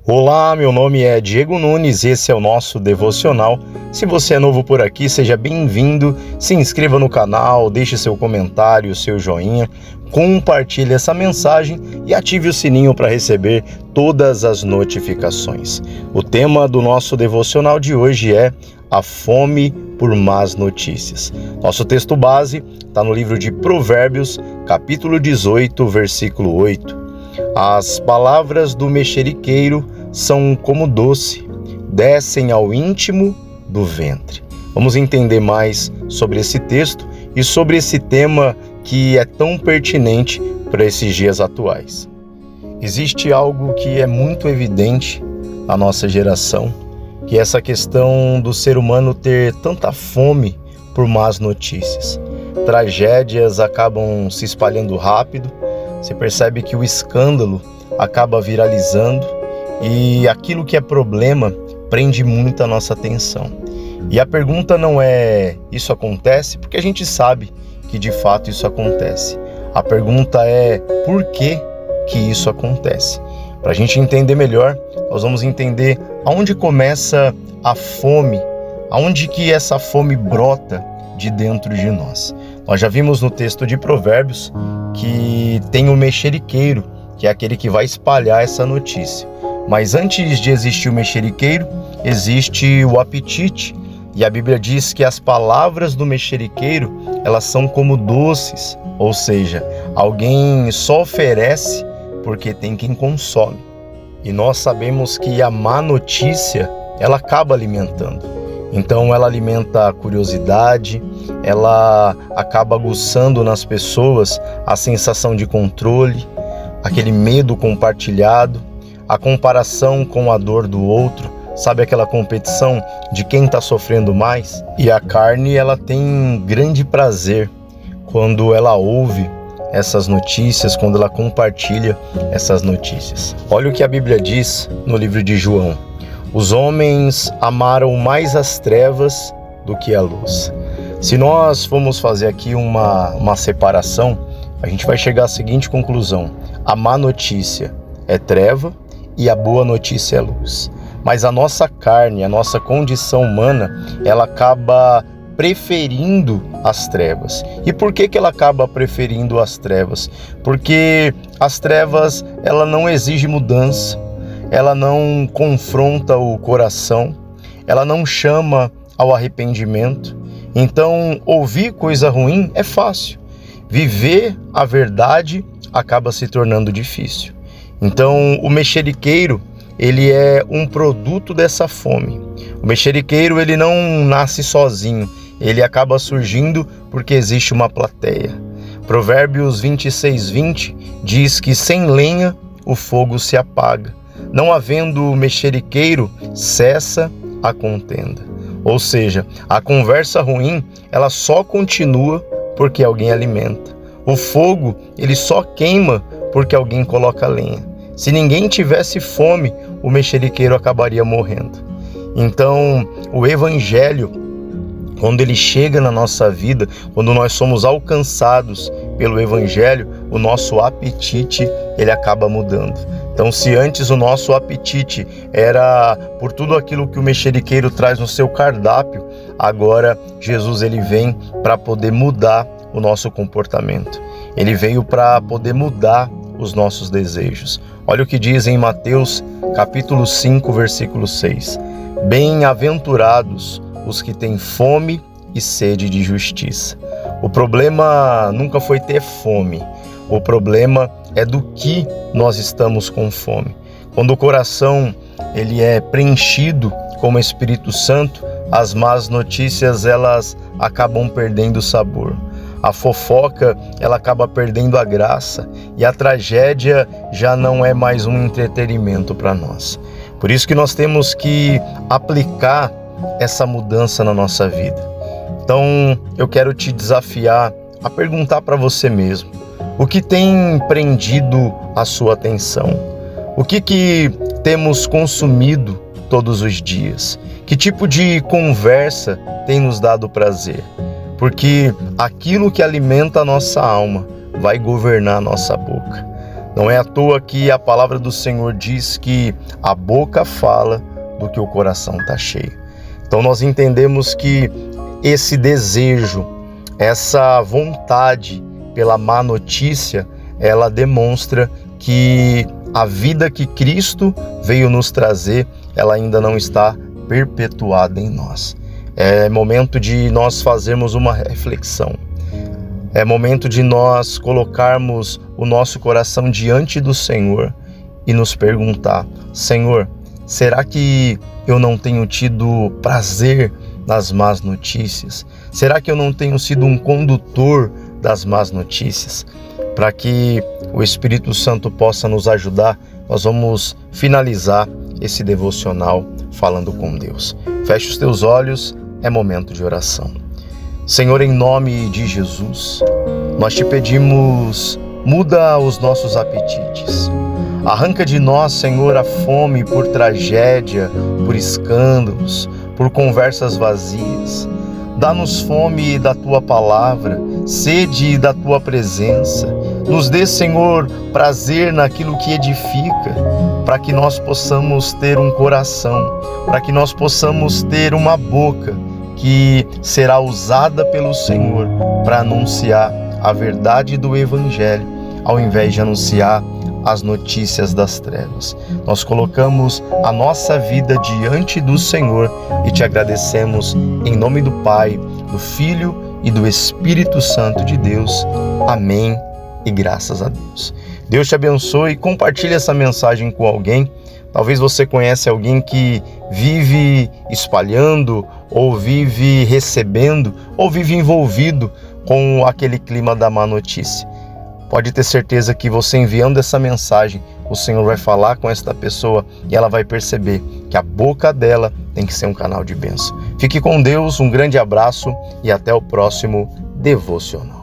Olá, meu nome é Diego Nunes, esse é o nosso devocional. Se você é novo por aqui, seja bem-vindo, se inscreva no canal, deixe seu comentário, seu joinha, compartilhe essa mensagem e ative o sininho para receber todas as notificações. O tema do nosso devocional de hoje é a fome por más notícias. Nosso texto base está no livro de Provérbios, capítulo 18, versículo 8. As palavras do mexeriqueiro são como doce, descem ao íntimo do ventre. Vamos entender mais sobre esse texto e sobre esse tema que é tão pertinente para esses dias atuais. Existe algo que é muito evidente na nossa geração, que é essa questão do ser humano ter tanta fome por más notícias. Tragédias acabam se espalhando rápido. Você percebe que o escândalo acaba viralizando e aquilo que é problema prende muito a nossa atenção. E a pergunta não é isso acontece, porque a gente sabe que de fato isso acontece. A pergunta é por que isso acontece. Para a gente entender melhor, nós vamos entender aonde começa a fome, aonde que essa fome brota de dentro de nós. Nós já vimos no texto de Provérbios que tem o mexeriqueiro, que é aquele que vai espalhar essa notícia. Mas antes de existir o mexeriqueiro, existe o apetite. E a Bíblia diz que as palavras do mexeriqueiro, elas são como doces. Ou seja, alguém só oferece porque tem quem consome. E nós sabemos que a má notícia, ela acaba alimentando. Então ela alimenta a curiosidade, ela acaba aguçando nas pessoas a sensação de controle, aquele medo compartilhado, a comparação com a dor do outro, sabe aquela competição de quem está sofrendo mais? E a carne, ela tem grande prazer quando ela ouve essas notícias, quando ela compartilha essas notícias. Olha o que a Bíblia diz no livro de João. Os homens amaram mais as trevas do que a luz. Se nós formos fazer aqui uma separação, a gente vai chegar à seguinte conclusão. A má notícia é treva e a boa notícia é luz. Mas a nossa carne, a nossa condição humana, ela acaba preferindo as trevas. E por que ela acaba preferindo as trevas? Porque as trevas, ela não exige mudança. Ela não confronta o coração, ela não chama ao arrependimento. Então, ouvir coisa ruim é fácil. Viver a verdade acaba se tornando difícil. Então, o mexeriqueiro, ele é um produto dessa fome. O mexeriqueiro, ele não nasce sozinho, ele acaba surgindo porque existe uma plateia. Provérbios 26:20 diz que sem lenha o fogo se apaga. Não havendo mexeriqueiro, cessa a contenda. Ou seja, a conversa ruim, ela só continua porque alguém alimenta. O fogo, ele só queima porque alguém coloca lenha. Se ninguém tivesse fome, o mexeriqueiro acabaria morrendo. Então, o evangelho, quando ele chega na nossa vida, quando nós somos alcançados pelo evangelho, o nosso apetite, ele acaba mudando. Então, se antes o nosso apetite era por tudo aquilo que o mexeriqueiro traz no seu cardápio, agora Jesus, ele vem para poder mudar o nosso comportamento. Ele veio para poder mudar os nossos desejos. Olha o que diz em Mateus capítulo 5, versículo 6. Bem-aventurados os que têm fome e sede de justiça. O problema nunca foi ter fome. O problema é do que nós estamos com fome. Quando o coração ele é preenchido com o Espírito Santo, as más notícias elas acabam perdendo o sabor. A fofoca ela acaba perdendo a graça e a tragédia já não é mais um entretenimento para nós. Por isso que nós temos que aplicar essa mudança na nossa vida. Então eu quero te desafiar a perguntar para você mesmo. O que tem prendido a sua atenção? O que temos consumido todos os dias? Que tipo de conversa tem nos dado prazer? Porque aquilo que alimenta a nossa alma vai governar a nossa boca. Não é à toa que a palavra do Senhor diz que a boca fala do que o coração está cheio. Então nós entendemos que esse desejo, essa vontade pela má notícia, ela demonstra que a vida que Cristo veio nos trazer, ela ainda não está perpetuada em nós. É momento de nós fazermos uma reflexão. É momento de nós colocarmos o nosso coração diante do Senhor e nos perguntar: Senhor, será que eu não tenho tido prazer nas más notícias? Será que eu não tenho sido um condutor das más notícias? Para que o Espírito Santo possa nos ajudar, nós vamos finalizar esse devocional falando com Deus. Feche os teus olhos, é momento de oração. Senhor, em nome de Jesus, nós te pedimos, muda os nossos apetites. Arranca de nós, Senhor, a fome por tragédia, por escândalos, por conversas vazias. Dá-nos fome da Tua palavra, sede da Tua presença. Nos dê, Senhor, prazer naquilo que edifica, para que nós possamos ter um coração, para que nós possamos ter uma boca que será usada pelo Senhor para anunciar a verdade do Evangelho, ao invés de anunciar as notícias das trevas. Nós colocamos a nossa vida diante do Senhor e te agradecemos em nome do Pai, do Filho e do Espírito Santo de Deus. Amém e graças a Deus. Deus te abençoe e compartilhe essa mensagem com alguém. Talvez você conhece alguém que vive espalhando, ou vive recebendo, ou vive envolvido com aquele clima da má notícia. Pode ter certeza que você enviando essa mensagem, o Senhor vai falar com esta pessoa e ela vai perceber que a boca dela tem que ser um canal de bênção. Fique com Deus, um grande abraço e até o próximo devocional.